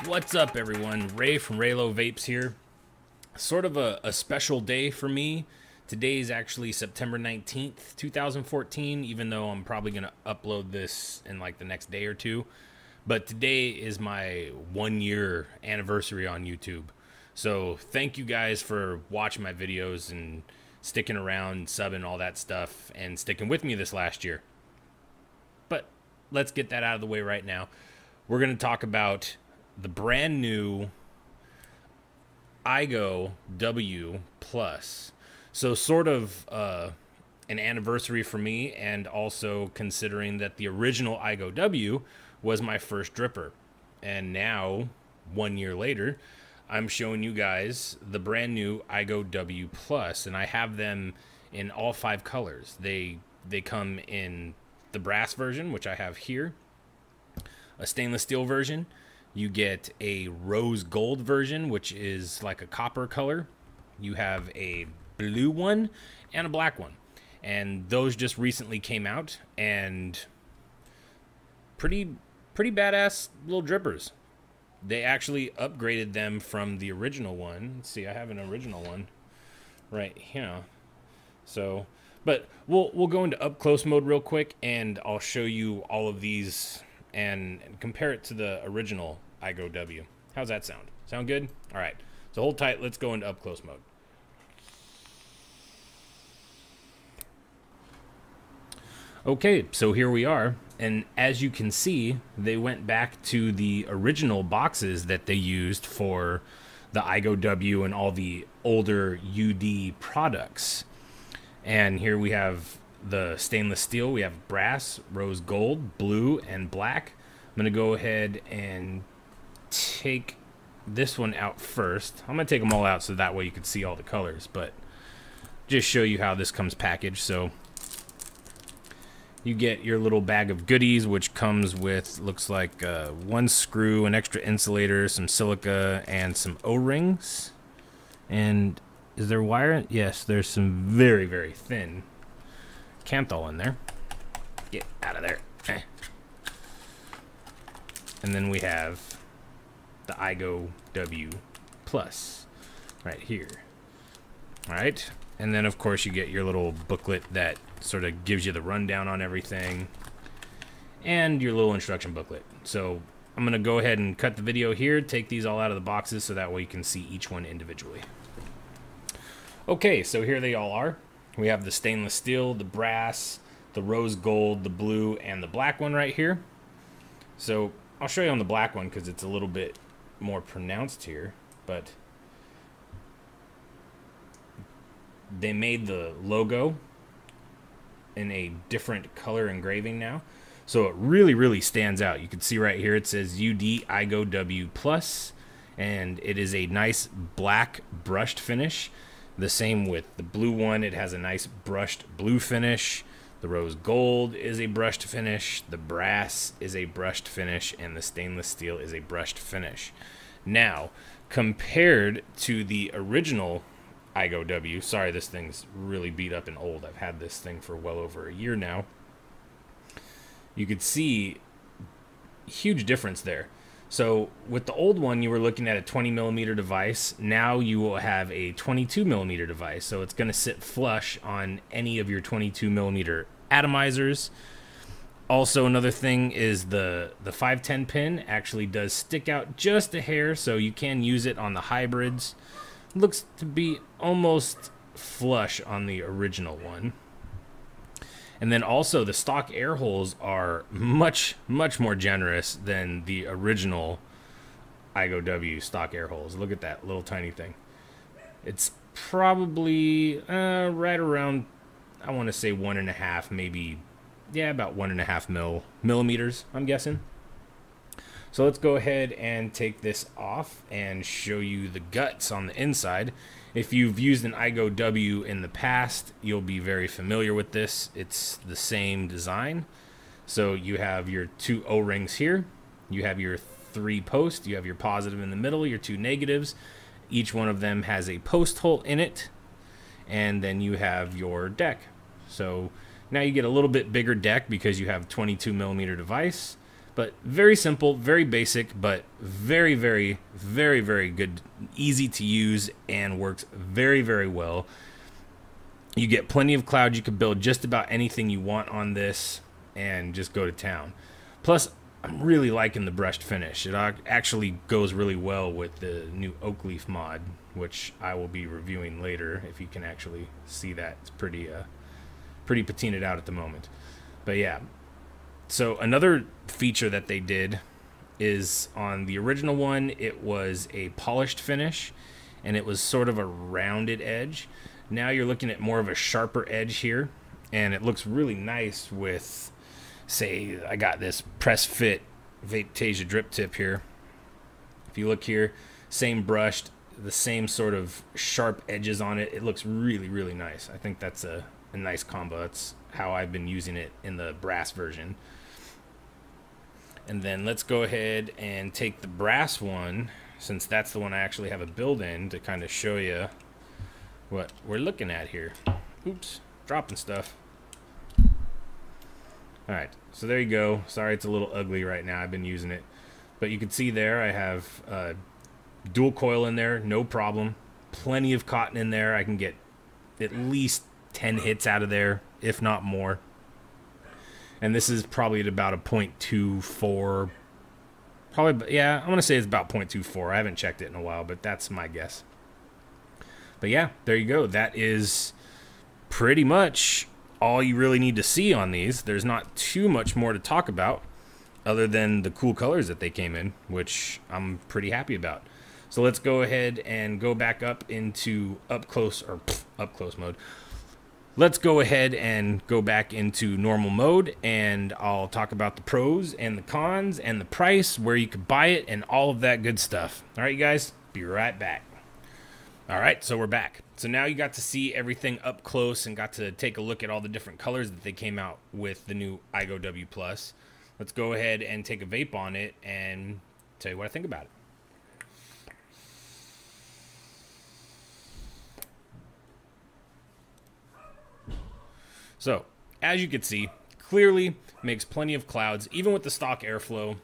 What's up, everyone? Ray from Raylo Vapes here. Sort of a special day for me. Today is actually September 19th, 2014, even though I'm probably going to upload this in like the next day or two. But today is my 1-year anniversary on YouTube. So thank you guys for watching my videos and sticking around, subbing, all that stuff, and sticking with me this last year. But let's get that out of the way right now. We're going to talk about the brand new IGO-W Plus. So sort of an anniversary for me, and also considering that the original IGO-W was my first dripper. And now, 1 year later, I'm showing you guys the brand new IGO-W Plus, and I have them in all 5 colors. They come in the brass version, which I have here, a stainless steel version. You get a rose gold version, which is like a copper color. You have a blue one and a black one. And those just recently came out, and pretty badass little drippers. They actually upgraded them from the original one. Let's see, I have an original one right here. So, but we'll go into up close mode real quick, and I'll show you all of these and compare it to the original IGO-W. How's that sound? Sound good? All right. So hold tight. Let's go into up close mode. Okay, so here we are. And as you can see, they went back to the original boxes that they used for the IGO-W and all the older Youde products. And here we have the stainless steel. We have brass, rose gold, blue, and black. I'm going to go ahead and take this one out first. I'm going to take them all out so that way you can see all the colors, but just show you how this comes packaged. So you get your little bag of goodies, which comes with, looks like 1 screw, an extra insulator, some silica, and some O-rings. And is there wire? Yes, there's some very, very thin Canthol in there. Get out of there. And then we have the IGO-W Plus right here. All right. And then, of course, you get your little booklet that sort of gives you the rundown on everything, and your little instruction booklet. So I'm going to go ahead and cut the video here, take these all out of the boxes so that way you can see each one individually. Okay, so here they all are. We have the stainless steel, the brass, the rose gold, the blue, and the black one right here. So I'll show you on the black one because it's a little bit more pronounced here, but they made the logo in a different color engraving now, so it really stands out. You can see right here it says Youde IGO-W Plus, and it is a nice black brushed finish. The same with the blue one. It has a nice brushed blue finish. The rose gold is a brushed finish. The brass is a brushed finish, and the stainless steel is a brushed finish. Now, compared to the original IGO-W, sorry, this thing's really beat up and old. I've had this thing for well over a year now. You could see huge difference there. So with the old one, you were looking at a 20mm device. Now you will have a 22mm device. So it's going to sit flush on any of your 22mm atomizers. Also, another thing is the 510 pin actually does stick out just a hair, so you can use it on the hybrids. Looks to be almost flush on the original one. And then also the stock air holes are much more generous than the original IGO-W stock air holes. Look at that little tiny thing. It's probably right around, I want to say 1.5, maybe, yeah, about 1.5 millimeters, I'm guessing. So let's go ahead and take this off and show you the guts on the inside. If you've used an IGO-W in the past, you'll be very familiar with this. It's the same design. So you have your 2 O-rings here. You have your 3 posts. You have your positive in the middle, your 2 negatives. Each one of them has a post hole in it. And then you have your deck. So now you get a little bit bigger deck because you have 22mm device. But very simple, very basic, but very, very, very, very good, easy to use, and works very, very well. You get plenty of cloud. You can build just about anything you want on this and just go to town. Plus, I'm really liking the brushed finish. It actually goes really well with the new oak leaf mod, which I will be reviewing later. If you can actually see that, it's pretty patinaed out at the moment. But yeah, so another feature that they did is on the original one, it was a polished finish, and it was sort of a rounded edge. Now you're looking at more of a sharper edge here, and it looks really nice with, say, I got this press fit Vaptasia drip tip here. If you look here, same brushed, the same sort of sharp edges on it. It looks really, really nice. I think that's a nice combo. That's how I've been using it in the brass version. And then let's go ahead and take the brass one, since that's the one I actually have a build in, to kind of show you what we're looking at here. Oops, dropping stuff. Alright, so there you go. Sorry it's a little ugly right now. I've been using it. But you can see there I have dual coil in there, no problem. Plenty of cotton in there. I can get at least 10 hits out of there, if not more. And this is probably at about a 0.24. Probably, yeah, I'm going to say it's about 0.24. I haven't checked it in a while, but that's my guess. But yeah, there you go. That is pretty much all you really need to see on these. There's not too much more to talk about other than the cool colors that they came in, which I'm pretty happy about. So let's go ahead and go back up into up close mode. Let's go ahead and go back into normal mode, and I'll talk about the pros and the cons and the price, where you could buy it, and all of that good stuff. All right, you guys, be right back. All right, so we're back. So now you got to see everything up close and got to take a look at all the different colors that they came out with the new IGO-W Plus. Let's go ahead and take a vape on it and tell you what I think about it. So, as you can see, clearly makes plenty of clouds, even with the stock airflow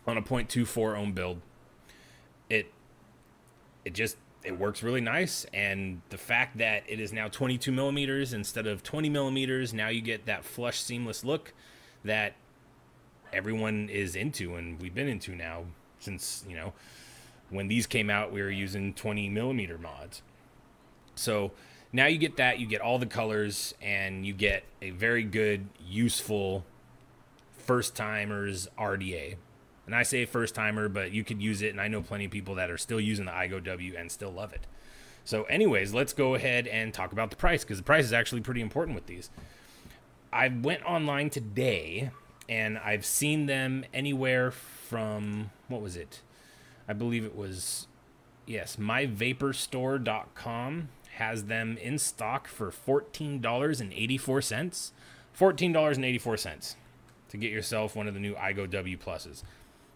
on a 0.24 ohm build. It works really nice, and the fact that it is now 22 millimeters instead of 20 millimeters, now you get that flush, seamless look that everyone is into, and we've been into now since, you know, when these came out, we were using 20 millimeter mods. So now you get that, you get all the colors, and you get a very good, useful first-timers RDA. And I say first-timer, but you could use it, and I know plenty of people that are still using the IGO-W and still love it. So anyways, let's go ahead and talk about the price, because the price is actually pretty important with these. I went online today, and I've seen them anywhere from, what was it? I believe it was, yes, myvaperstore.com has them in stock for $14.84. $14.84 to get yourself one of the new IGO-W Pluses.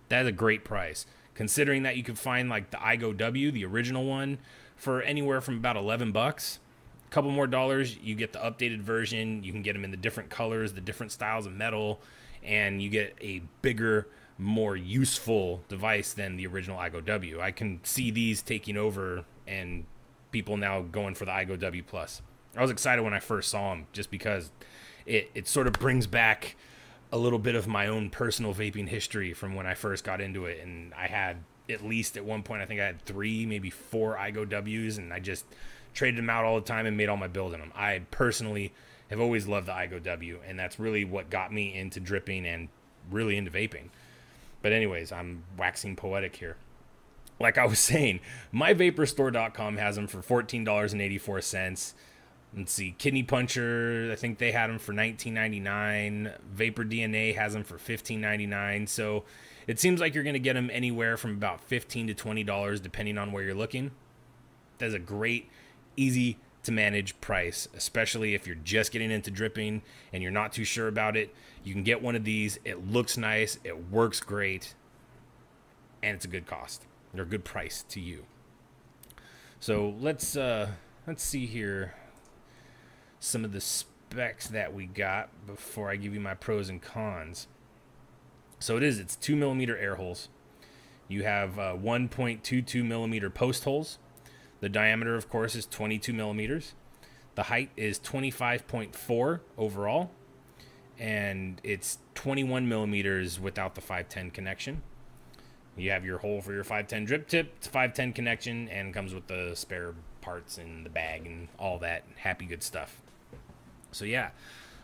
That is a great price, considering that you can find like the IGO-W, the original one, for anywhere from about 11 bucks. A couple more dollars, you get the updated version. You can get them in the different colors, the different styles of metal, and you get a bigger, more useful device than the original IGO-W. I can see these taking over and people now going for the IGO-W Plus. I was excited when I first saw them, just because it sort of brings back a little bit of my own personal vaping history from when I first got into it. And I had, at least at one point, I think I had 3, maybe 4 IGO-Ws, and I just traded them out all the time and made all my build in them. I personally have always loved the IGO-W, and that's really what got me into dripping and really into vaping. But anyways, I'm waxing poetic here. Like I was saying, myvaperstore.com has them for $14.84. Let's see, Kidney Puncher, I think they had them for $19.99. Vapor DNA has them for $15.99. So it seems like you're going to get them anywhere from about $15 to $20, depending on where you're looking. That's a great, easy to manage price, especially if you're just getting into dripping and you're not too sure about it. You can get one of these. It looks nice, it works great, and it's a good cost. They're a good price to you. So let's see here some of the specs that we got before I give you my pros and cons. So it's 2mm air holes. You have 1.22mm post holes. The diameter, of course, is 22mm. The height is 25.4 overall, and it's 21mm without the 510 connection. You have your hole for your 510 drip tip. It's a 510 connection and comes with the spare parts in the bag and all that happy good stuff. So yeah,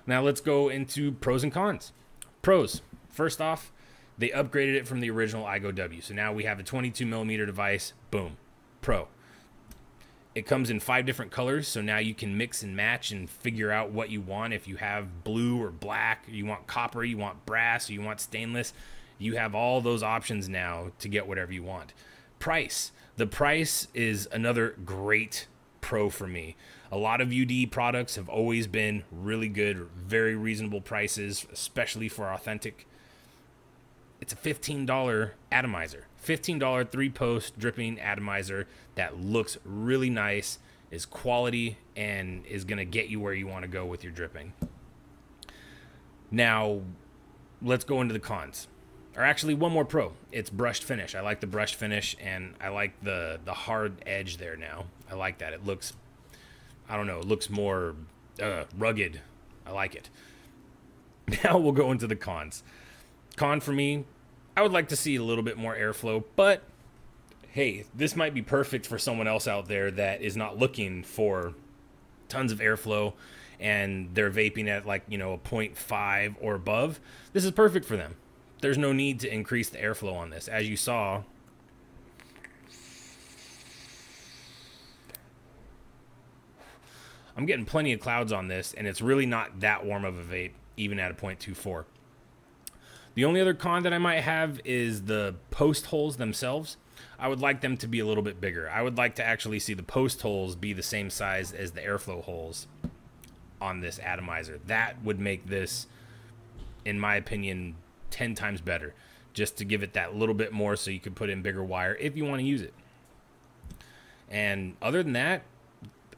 now let's go into pros and cons. Pros. First off, they upgraded it from the original IGO-W. So now we have a 22mm device. Boom. Pro. It comes in 5 different colors, so now you can mix and match and figure out what you want. If you have blue or black, you want copper, you want brass, or you want stainless, you have all those options now to get whatever you want. Price. The price is another great pro for me. A lot of Youde products have always been really good, very reasonable prices, especially for authentic. It's a $15 atomizer. $15 3-post dripping atomizer that looks really nice, is quality, and is going to get you where you want to go with your dripping. Now, let's go into the cons. Or actually, one more pro. It's brushed finish. I like the brushed finish, and I like the hard edge there now. I like that. It looks, I don't know, it looks more rugged. I like it. Now we'll go into the cons. Con for me, I would like to see a little bit more airflow, but hey, this might be perfect for someone else out there that is not looking for tons of airflow and they're vaping at, like, you know, a 0.5 or above. This is perfect for them. There's no need to increase the airflow on this. As you saw, I'm getting plenty of clouds on this, and it's really not that warm of a vape, even at a 0.24. The only other con that I might have is the post holes themselves. I would like them to be a little bit bigger. I would like to actually see the post holes be the same size as the airflow holes on this atomizer. That would make this, in my opinion, 10 times better, just to give it that little bit more so you could put in bigger wire if you want to use it. And other than that,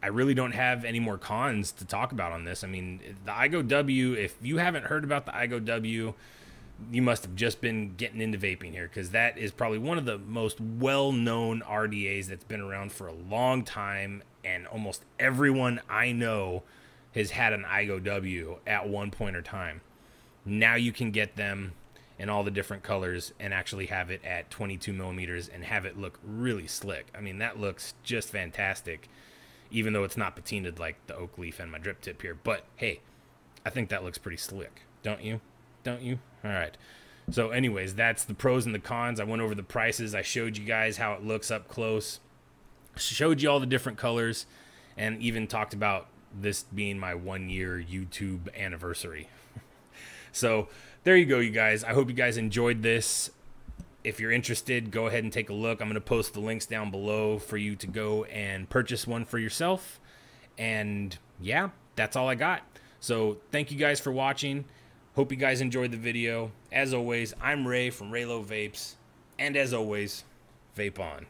I really don't have any more cons to talk about on this. I mean, the IGO-W, if you haven't heard about the IGO-W, you must have just been getting into vaping here, because that is probably one of the most well-known RDAs that's been around for a long time, and almost everyone I know has had an IGO-W at one point or time. Now you can get them in all the different colors and actually have it at 22mm and have it look really slick. I mean, that looks just fantastic, even though it's not patinaed like the oak leaf and my drip tip here. But hey, I think that looks pretty slick, don't you? Don't you? All right. So anyways, that's the pros and the cons. I went over the prices. I showed you guys how it looks up close, showed you all the different colors, and even talked about this being my 1-year YouTube anniversary. So there you go, you guys. I hope you guys enjoyed this. If you're interested, go ahead and take a look. I'm going to post the links down below for you to go and purchase one for yourself. And yeah, that's all I got. So thank you guys for watching. Hope you guys enjoyed the video. As always, I'm Ray from Raylo Vapes. And as always, vape on.